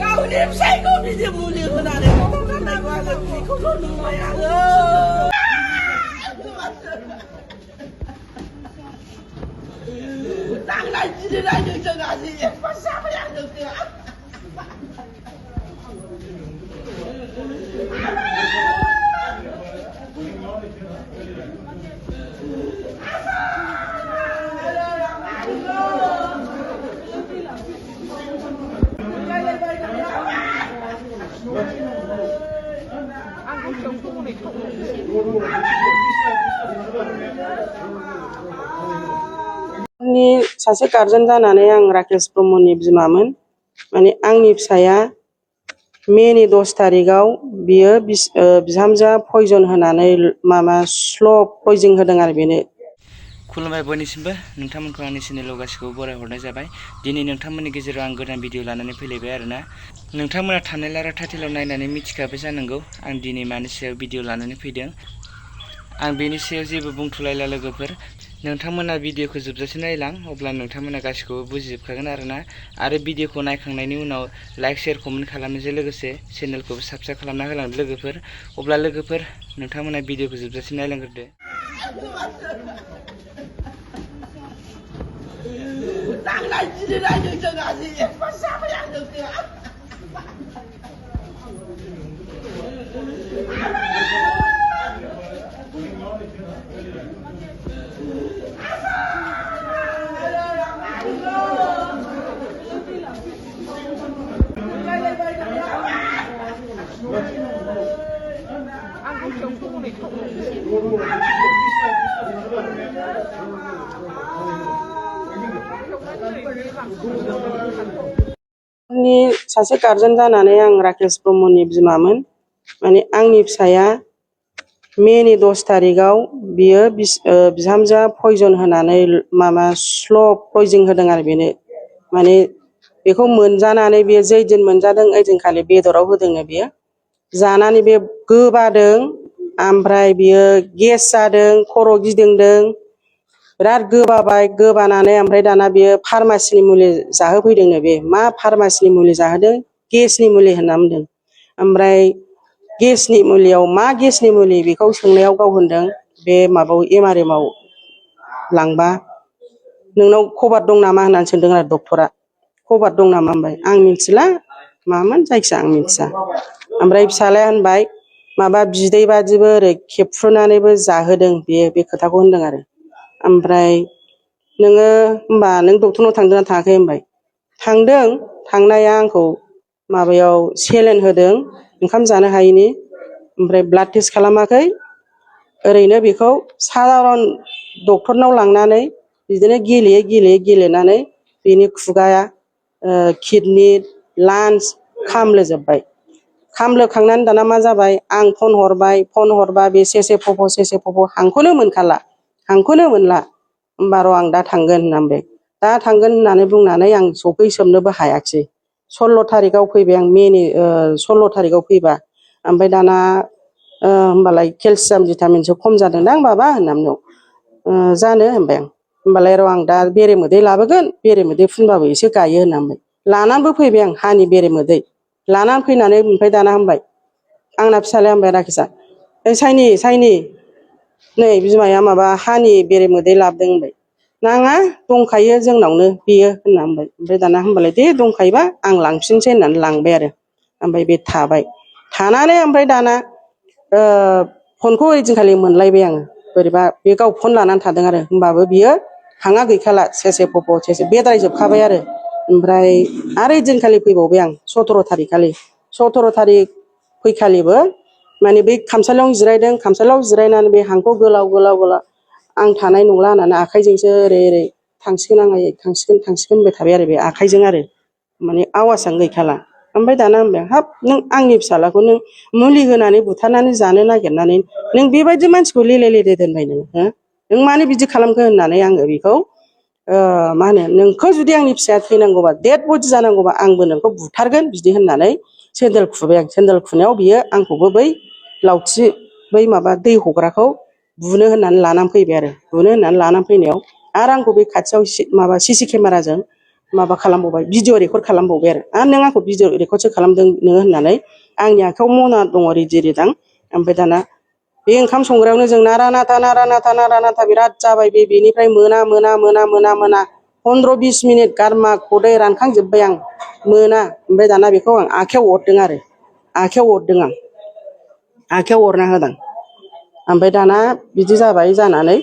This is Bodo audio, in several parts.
गावनि फिसायखौ बिदि मुलि होनानै गथ'गारनायखौ आङो बिखौल' नुबाय आङो नांनाय जिरायनाय नोंजों आजि एफा जाबाय आं नोंजों आंनि सासे गार्जेन जानानै आं राकेश ब्रह्मनि बिमामोन माने आंनि फिसाया मेनि 10 तारिखआव बियो बिहामजोआ पयजन होनानै माबा स्ल' पयजन होदों आरो बेनो। खुलुमबाय बयनिसिमबो नोंथांमोनखौ आंनि चेनेलाव गासिखौबो बरायहरनाय जाबाय। दिनै नोंथांमोननि गेजेराव आं गोदान भिडिअ लानानै फैलायबाय आरोना। नोंथांमोना थाम्बनेल आरो टाइटेलाव नायनानै मिथिखाबाय जानांगौ आं दिनै मानि सायाव भिडिअ लानानै फैदों। आं बेनि सायाव जेबो बुंथ'लायला लोगोफोर। नोंथांमोना भिडिअखौ जोबजासे नायलां अब्ला नोंथांमोना गासिखौबो बुजिजोबखागोन आरोना। आरो भिडिअखौ नायखांनायनि उनाव लाइक शेयार कमेन्ट खालामनायजों लोगोसे चेनेलखौबो साबस्क्राइब खालामना होलांदो लोगोफोर। अब्ला लोगोफोर नोंथांमोना भिडिअखौ जोबजासे नायलांग्रोदो। नांनाय जिरायनाय नोंजों आजि एफा जाबाय आं नोंजों आंनि सासे गार्जेन जानानै आं राकेश ब्रह्मनि बिमामोन माने आंनि फिसाया मेनि 10 तारिखआव बियो बिहामजोआ पयजन होनानै माबा स्ल' पयजन होदों आरो बेनो माने बेखौ मोनजानानै बेयो जै दिन मोनजादों ओइदिनखालि बेदराव होदोंनो बेयो जानानै बे गोबादों ओमफ्राय बियो गेस जादों खर' गिदिंदों बिराद गोबाबाय गोबानानै ओमफ्राय दाना बियो फार्मासिनि मुलि जाहोफैदोंनो बे मा फार्मासिनि मुलि जाहोदों गेसनि मुलि होनना बुंदों ओमफ्राय गेसनि मुलियाव मा गेसनि मुलि बेखौ सोंनायाव गाव होनदों बे माबायाव एमआरएमाव लांबा नोंनाव खबर दं नामा होननानै सोंदों आरो डक्टरा खबर दं नामा होनबाय आं मिथिला मामोन जायखिया आं मिथिया ओमफ्राय फिसालाया होनबाय माबा बिदै बादिबो ओरै खेबफ्रुनानैबो जाहोदों बे खोथाखौ होनदों आरो ओमफ्राय नोङो होनबा नों डक्टरनाव थांदोंना थाङाखै होनबाय थांदों थांनाया आंखौ माबायाव सेलेन होदों ओंखाम जानो हायैनि ओमफ्राय ब्लाड टेस्ट खालामाखै ओरैनो बेखौ सादारन डक्टरनाव लांनानै बिदिनो गेलेनानै बेनि खुगाया किडनि लान्स खामलोजोबबाय खामलोखांनानै दाना मा जाबाय आं फन हरबा बे सेसे फफ' हांखौनो मोनखाला हांखौनो मोनला होमबा र' आं दा थांगोन होनना बुंबाय दा थांगोन होननानै बुंनानै आं सफैसोबनोबो हायाखिसै 16 तारिखआव फैबाय आं मेनि 16 तारिखआव फैबा ओमफ्राय दाना होमबालाय केलसियाम भिटामिनसो खम जादोंदां बाबा होनना बुंदों जानो होनबाय आं होमबालाय र' आं दा बेरेमोदै लाबोगोन बेरेमोदै फुनबाबो एसे गायो होनना बुंबाय लानानैबो फैबाय आं हानि बेरेमोदै लानानै फैनानै ओमफ्राय दाना होनबाय आंना फिसालाया होनबाय राकेशआ ओइ साइनि नै बिमाया माबा हानि बेरेमोदै लाबोदों होनबाय नाङा दंखायो जोंनावनो बेयो होनना बुंबाय ओमफ्राय दाना होनबालाय दे दंखायोबा आं लांफिनसै होननानै लांबाय आरो ओमफ्राय बे थाबाय थानानै ओमफ्राय दाना फनखौ ओइदिनखालि मोनलायबाय आङो बोरैबा बे गाव फन लानानै थादों आरो होमबाबो बियो हाङा गैखाला सेसे फफ' सेसे बेद्रायजोबखाबाय आरो ओमफ्राय ओइदिनखालि फैबावबाय आं 17 तारिख खालि 17 तारिख फैखालिबो माने बै खामसालियावनो जिरायदों खामसालियाव जिरायनानै बे हांखौ गोलाव आं थानाय नंला होननानै आखाइजोंसो ओरै थांसिगोन आं थांसिगोन होनबाय थाबाय आरो बे आखाइजों आरो माने आवाजआनो गैखाला ओमफ्राय दाना होनबाय हाब नों आंनि फिसालाखौ नों मुलि होनानै बुथारनानै जानो नागिरनानै नों बेबायदि मानसिखौ लेले दोनबाय नों मानो बिदि खालामखो होननानै आङो बेखौ मा होनो नोंखौ जुदि आंनि फिसाया थैनांगौबा डेड बडि जानांगौबा आंबो नोंखौ बुथारगोन बिदि होननानै सेन्देल खुबाय आं सेन्देल खुनायाव बियो आंखौबो बै लावथि बै माबा दै हग्राखौ बुनो होननानै लानानै फैबाय आरो बुनो होननानै लानानै फैनायाव आरो आंखौ बे खाथियाव माबा सिसि केमेराजों माबा खालामबावबाय भिडिअ रेकर्ड खालामबावबाय आरो नों आंखौ भिडिअ रेकर्डसो खालामदों नोङो होननानै आंनि आखायाव मना दङ रिदि रिदां ओमफ्राय दाना बे ओंखाम संग्रायावनो जों नारा नाथा बिराद जाबाय बेनिफ्राय मोना 15-20 मिनिट गारमा खदै रानखांजोब्बाय आं मोना ओमफ्राय दाना बेखौ आं आखायाव अरदों आरो आखायाव अरदों आं आखायाव अरना होदों ओमफ्राय दाना बिदि जाबाय जानानै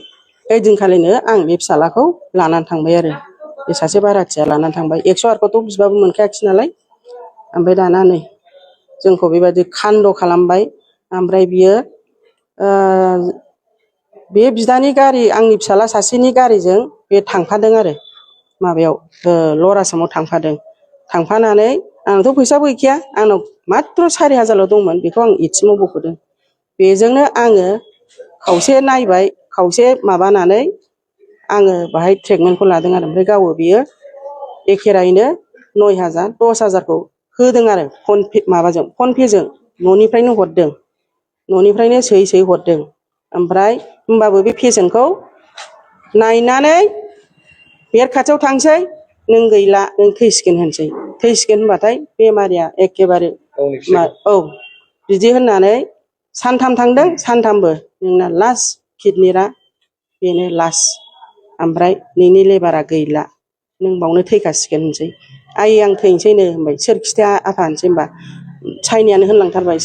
ओइदिनखालिनो आं बे फिसालाखौ लानानै थांबाय आरो बे सासे बाराथिया लानानै थांबाय 108खौथ' बिबाबो मोनखायाखिसै नालाय ओमफ्राय दाना नै जोंखौ बेबायदि खान्द' खालामबाय ओमफ्राय बियो बे बिदानि गारि आंनि फिसाला सासेनि गारिजों बे थांफादों आरो माबायाव लवार आसामाव थांफादों थांफानानै आंनावथ' फैसाबो गैखाया आंनाव माथ्र 4,000ल' दंमोन बेखौ आं एटिएमाव बख'दों बेजोंनो आङो खावसे नायबाय खावसे माबानानै आङो बाहाय ट्रिटमेन्टखौ लादों आरो ओमफ्राय गावो बियो एखेरायैनो 9,000 10,000खौ होदों आरो माबाजों फनपेजों न'निफ्रायनो हरदों न'निफ्रायनो सोयै हरदों ओमफ्राय होमबाबो बे पेसेन्टखौ नायनानै बेड खाथियाव थांसै नों गैला नों थैसिगोन होनसै थैसिगोन होनबाथाय बेमारिया एखेबारे औ बिदि होननानै सानथाम थांदों सानथामबो नोंना लास्ट किडनिया बेनो लास्ट ओमफ्राय नोंनि लेबारा गैला नों बावनो थैखासिगोन होनसै आयै आं थैनोसैनो होनबाय सोर खिथाया आफा होनसै होनबा साइनियानो होनलांथारबाय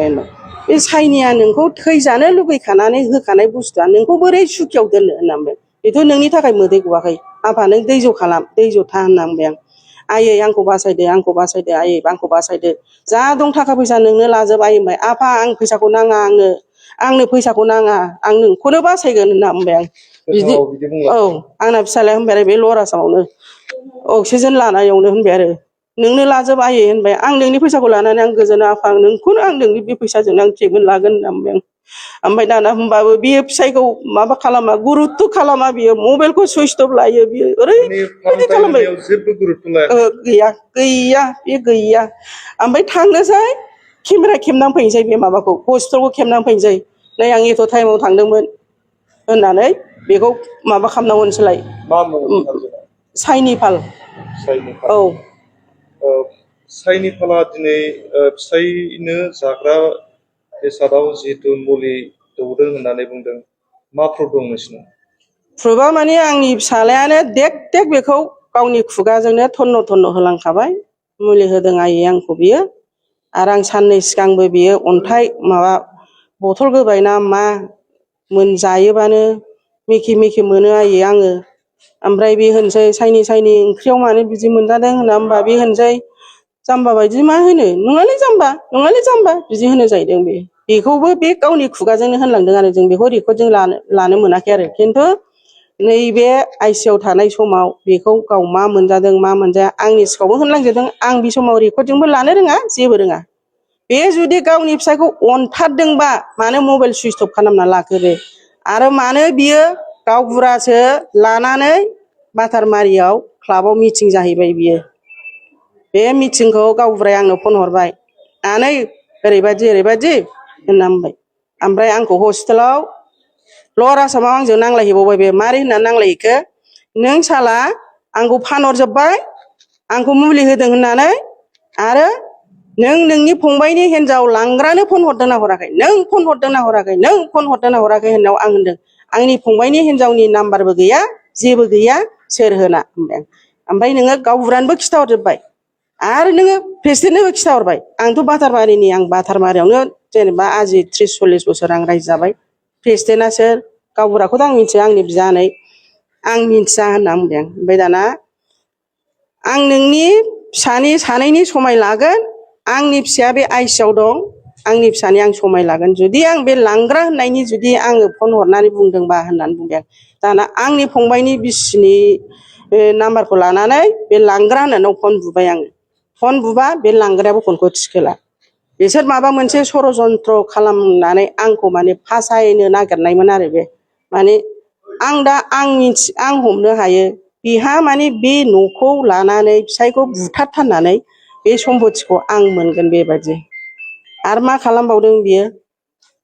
होनबाय बे साइनिया नोंखौ थैजानो लुगैखानानै होखानाय बुस्थुआ नोंखौ बोरै सुखियाव दोननो होनना बुंबाय बेथ' नोंनि थाखाय मोदै गवाखै आफा नों दैज' खालाम दैज' था होनना बुंबाय आं आयै आंखौ बासायदो आयै आंखौ बासायदो जा दं थाखा फैसा नोंनो लाजोब आयै होनबाय आफा आं फैसाखौ नाङा आंनो फैसाखौ नाङा आं नोंखौनो बासायगोन होनना बुंबाय आं बिदि औ आंना फिसालाया होनबाय आरो बे लवार आसामावनो अक्सिजेन लानायावनो होनबाय आरो नोंनो लाजोब आयै होनबाय आं नोंनि फैसाखौ लानानै आं गोजोना आफा नोंखौनो आं नोंनि बे फैसाजोंनो आं ट्रिटमेन्ट लागोन होनना बुंबाय आं ओमफ्राय दाना होनबाबो बियो फिसाइखौ माबा खालामा गुरुत्थ' खालामा बियो मबाइलखौ सुइस अफ लायो बियो ओरैबायदि खालामबाय गैया बे गैया ओमफ्राय थांनोसै केमेरा खेबनानै फैनोसै बे माबाखौ हस्पिटालखौ खेबनानै फैनोसै नै आं एथ' टाइमाव थांदोंमोन होननानै बेखौ माबा खालामनांगौ होनसैलाय साइनिफाल औ साइनिफाला दिनै फिसाइनो जाग्रा बेसादाव जिहेतु मुलि दौदों होननानै बुंदों मा प्रुफ दं नोंसिनाव प्रुफा माने आंनि फिसालायानो देख बेखौ गावनि खुगाजोंनो थन्न होलांखाबाय मुलि होदों आयै आंखौ बियो आरो आं साननै सिगांबो बियो अन्थाइ माबा बथल गोबाय ना मा जायोबानो मेखे मोनो आयै आङो ओमफ्राय बे होनसै साइनि ओंख्रियाव मानो बिदि मोनजादों होनना होनबा बे होनसै जाम्बा बायदि मा होनो नङालै जाम्बा बिदि होनो जाहैदों बेखौबो बे गावनि खुगाजोंनो होनलांदों आरो जों बेखौ रेकर्डजों लानो मोनाखै आरो खिन्थु नैबे आइसिइउआव थानाय समाव बेखौ गाव मा मोनजादों मा मोनजाया आंनि सिगाङावबो होनलांजोबदों आं बे समाव रेकर्डजोंबो लानो रोङा जेबो रोङा बे जुदि गावनि फिसायखौ अनथारदोंबा मानो मबाइल सुइस अफ खालामना लाखो बे आरो मानो बियो गावबुरासो लानानै बातारमारियाव क्लाबाव मिटिं जाहैबाय बियो बे मिटिंखौ गावबुराया आंनो फन हरबाय आनै ओरैबायदि होनना बुंबाय ओमफ्राय आंखौ हस्पिटालाव लवार आसामाव आंजों नांलायहैबावबाय बे मारै होननानै नांलायहैखो नों साला आंखौ फानहरजोब्बाय आंखौ मुलि होदों होननानै आरो नों नोंनि फंबायनि हिनजाव लांग्रानो फन हरदोंना हराखै नों फन हरदोंना हराखै होननायाव आं होनदों आंनि फंबायनि हिनजावनि नाम्बारबो गैया जेबो गैया सोर होना होनबाय आं ओमफ्राय नोङो गावबुरानोबो खिथाहरजोब्बाय आरो नोङो प्रेसिडेन्टनोबो खिथाहरबाय आंथ' बातारमारिनि आं बातारमारियावनो जेनेबा आजि 30-40 बोसोर आं रायजो जाबाय प्रेसिडेन्टआ सोर गावबुराखौथ' आं मिथिया आंनि बियानै आं मिथिया होनना बुंबाय आं ओमफ्राय दाना आं नोंनि फिसानि सानैनि समाय लागोन आंनि फिसाया बे आइसिइउआव दं आंनि फिसानि आं समाय लागोन जुदि आं बे लांग्रा होननायनि जुदि आङो फन हरनानै बुंदोंबा होननानै बुंबाय आं दाना आंनि फंबायनि बिसिनि नाम्बारखौ लानानै बे लांग्रा होननानै फन बुबाय आङो फन बुबा बे लांग्रायाबो फनखौ थिखोला बिसोर माबा मोनसे षड़यन्त्र खालामनानै आंखौ माने फासायनो नागिरनायमोन आरो बे माने आं हमनो हायो बिहा माने बे न'खौ लानानै फिसायखौ बुथारथारनानै बे सम्पतिखौ आं मोनगोन बेबायदि आरो मा खालामबावदों बियो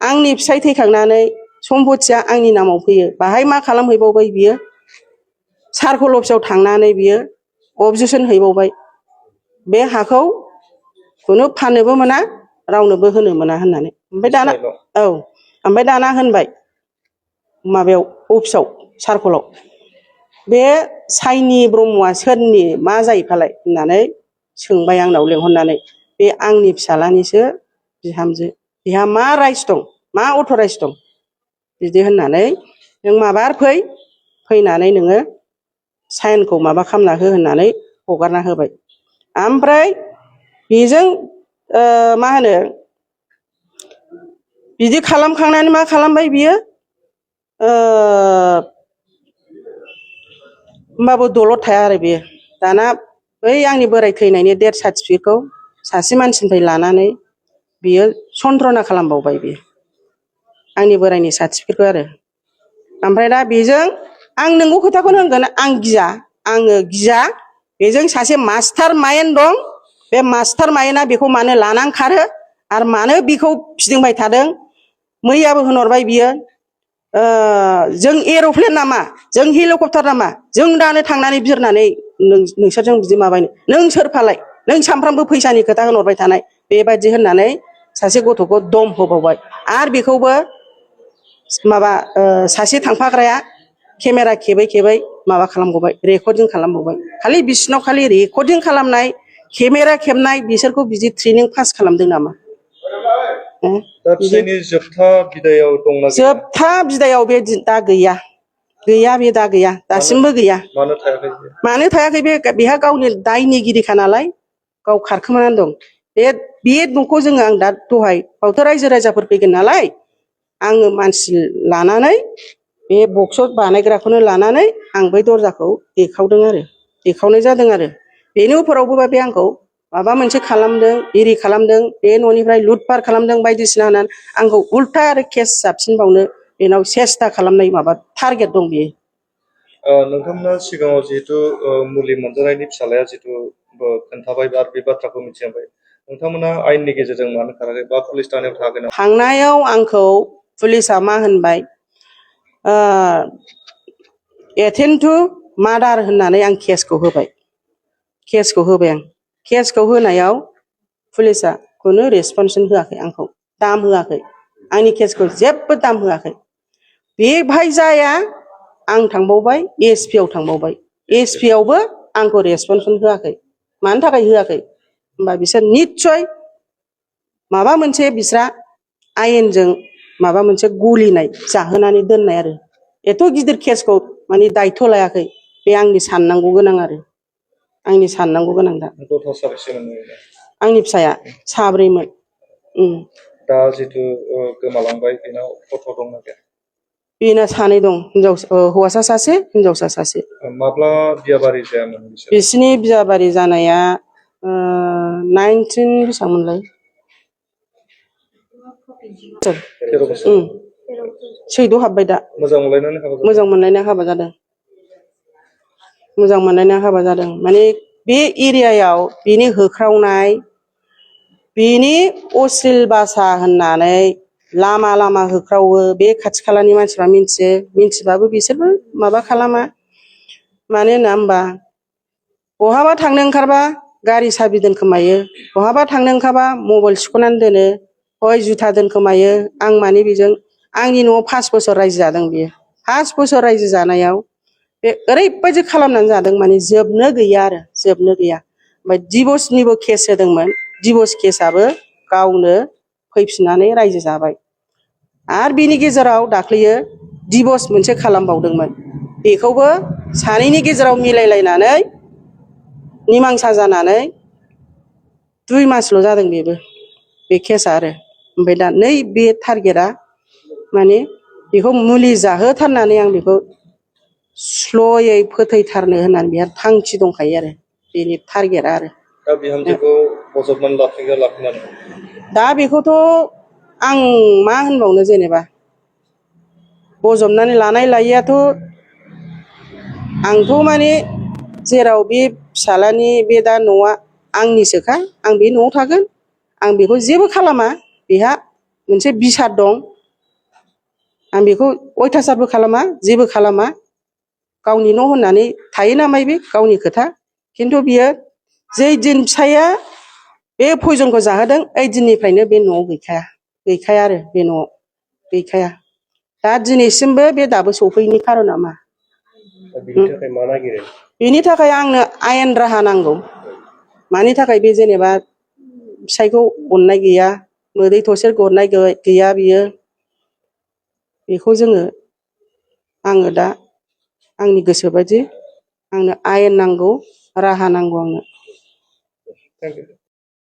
आंनि फिसाय थैखांनानै सम्पतिया आंनि नामाव फैयो बाहाय मा खालामहैबावबाय बियो सार्कोल अफिसाव थांनानै बियो अबजेक्सन हैबावबाय बे हाखौ खुनु फाननोबो मोना रावनोबो होनो मोना होननानै ओमफ्राय दाना औ ओमफ्राय दाना होनबाय माबायाव अफिसाव सार्कलआव बे साइनि ब्रह्मआ सोरनि मा जायो फालाय होननानै सोंबाय आंनाव लेंहरनानै बे आंनि फिसाज्लानिसो बिहामजो बेहा मा राइट्स दं मा अथ'राइट्स दं बिदि होननानै नों माबार फैनानै नोङो साइनखौ माबा खालामना हो होननानै हगारना होबाय ओमफ्राय बेजों मा होनो बिदि खालामखांनानै मा खालामबाय बियो होमबाबो दलद थाया आरो बेयो दाना बै आंनि बोराय थैनायनि डेथ सार्टिफिकेटखौ सासे मानसिनिफ्राय लानानै बियो सन्त्रना खालामबावबाय बियो आंनि बोरायनि सार्टिफिकेटखौ आरो ओमफ्राय दा बेजों आं नोंगौ खोथाखौनो होनगोन आङो गिया बेजों सासे मास्टार माइन्ड दं बे मास्टार माइन्डआ बेखौ मानो लानानै खारो आरो मानो बेखौ फिदिंबाय थादों मैयाबो होनहरबाय बियो जों एर'प्लेन नामा जों हेलिकप्टार नामा जों दानो थांनानै बिरनानै नोंसोरजों बिदि माबायनो नों सोर फालाय नों सानफ्रामबो फैसानि खोथा होनहरबाय थानाय बेबायदि होननानै सासे गथ'खौ दम होबावबाय आरो बेखौबो माबा सासे थांफाग्राया केमेरा खेबै खेबै माबा खालामबावबाय रेकर्डिं खालामबावबाय खालि बिसिनाव खालि रेकर्डिं खालामनाय केमेरा खेबनाय बिसोरखौ बिदि ट्रेनिं पास खालामदों नामा दा फिसायनि जोबथा बिदायाव दंना गैया? जोबथा बिदायाव बे दा गैया बे दा गैया दासिमबो गैया मानो थायाखै बेहा गावनि दायनिगिरिखा नालाय गाव खारखोमानानै दं बे न'खौ जोङो आं दा दहाय बावथ' रायजो राजाफोर फैगोन नालाय आङो मानसि लानानै बे बक्स बानायग्राखौनो लानानै आं बै दरजाखौ देखावनाय जादों आरो बेनि उफरावबो बे आंखौ माबा मोनसे खालामदों इरि खालामदों बे न'निफ्राय लुटपाट खालामदों बायदिसिना होननानै आंखौ उल्था आरो केस जाबसिनबावनो बेनाव सेस्था खालामनाय माबा टारगेट दं बेयो नोंथांमोना सिगाङाव जिहेतु मुलि मोनजानायनि फिसालाया जिहेतु खोन्थाबाय आरो बे बाथ्राखौ मिथिबाय नोंथांमोना आयेननि गेजेरजों मानो खाराखै बा पुलिस थानायाव थागोन थांनायाव आंखौ पुलिसा मा होनबाय एटेम्प्ट टु मार्डार होननानै आं केसखौ होबाय आं केसखौ होनायाव पुलिसा खुनु रेसपन्सन होआखै आंखौ दाम होआखै आंनि केसखौ जेबो दाम होआखै बेवहाय जाया आं थांबावबाय एसपि आव थांबावबाय एसपि आवबो आंखौ रेसपन्सन होआखै मानि थाखाय होआखै होमबा बिसोर निस्सय माबा मोनसे बिस्रा आयेनजों माबा मोनसे गलिनाय जाहोनानै दोननाय आरो एथ' गिदिर केसखौ माने दायथ' लायाखै बे आंनि साननांगौ गोनां आरो आंनि साननांगौ गोनां दा आंनि फिसाया साब्रैमोन दा जितु गोमालांबाय बेनाव गथ' दंना गैया बेना सानै दं हौवासा सासे हिनजावसा सासे माब्ला बियाबारि जायामोन बिसिनि बियाबारि जानाया 19 बेसेबांमोनलाय 13 बोसोर सैद' हाबबाय दा मोजां मोनलायनानै हाबा जादों माने बे एरियायाव बेनि होख्रावनाय बेनि अश्लील भाषा होननानै लामा लामा होख्रावो बे खाथि खालानि मानसिफ्रा मिन्थिबाबो बिसोरबो माबा खालामा मानो होनना होनबा बहाबा थांनो ओंखारबा गारि साबि दोनखोमायो बहाबा थांनो ओंखारबा मबाइल सिख'नानै दोनो हय जुथा दोनखोमायो आं माने बेजों आंनि न'आव 5 बोसोर रायजो जादों बियो 5 बोसोर रायजो जानायाव बे ओरैबायदि खालामनानै जादों माने जोबनो गैया ओमफ्राय डिभर्सनिबो केस होदोंमोन डिभर्स केसआबो गावनो फैफिननानै रायजो जाबाय आरो बिनि गेजेराव दाख्लैयो डिभर्स मोनसे खालामबावदोंमोन बेखौबो सानैनि गेजेराव मिलायलायनानै निमांसा जानानै 2 मासल' जादों बेबो बे केसआ आरो ओमफ्राय दा नै बे टारगेटआ माने बेखौ मुलि जाहोथारनानै आं बेखौ स्ल'यै फोथैथारनो होननानै बेहा थांखि दंखायो आरो बेनि टारगेटआ आरो दा बिहामजोखौ बजबनानै लाफिननानै दा बेखौथ' आं मा होनबावनो जेनेबा बजबनानै लानाय लायैयाथ' आंथ' माने जेराव बे फिसाज्लानि बे दा न'आ आंनिसोखा आं बे न'आव थागोन आं बेखौ जेबो खालामा बेहा मोनसे बिसार दं आं बेखौ अयथासारबो खालामा जेबो खालामा गावनि न' होननानै थायो नामाय बे गावनि खोथा खिन्थु बियो जै दिन फिसाया बे पयजनखौ जाहोदों ओइ दिननिफ्रायनो बे न'आव गैखाया आरो बे न'आव गैखाया दा दिनैसिमबो बे दाबो सफैयैनि खारना मा बिनि थाखाय मा नागिरो बेनि थाखाय आंनो आयेन राहा नांगौ मानि थाखाय बे जेनेबा फिसायखौ अननाय गैया मोदै थसे गरनाय गैया बियो बेखौ आङो दा आंनि गोसो बायदि आंनो आयेन नांगौ राहा नांगौ आंनो थेंक इउ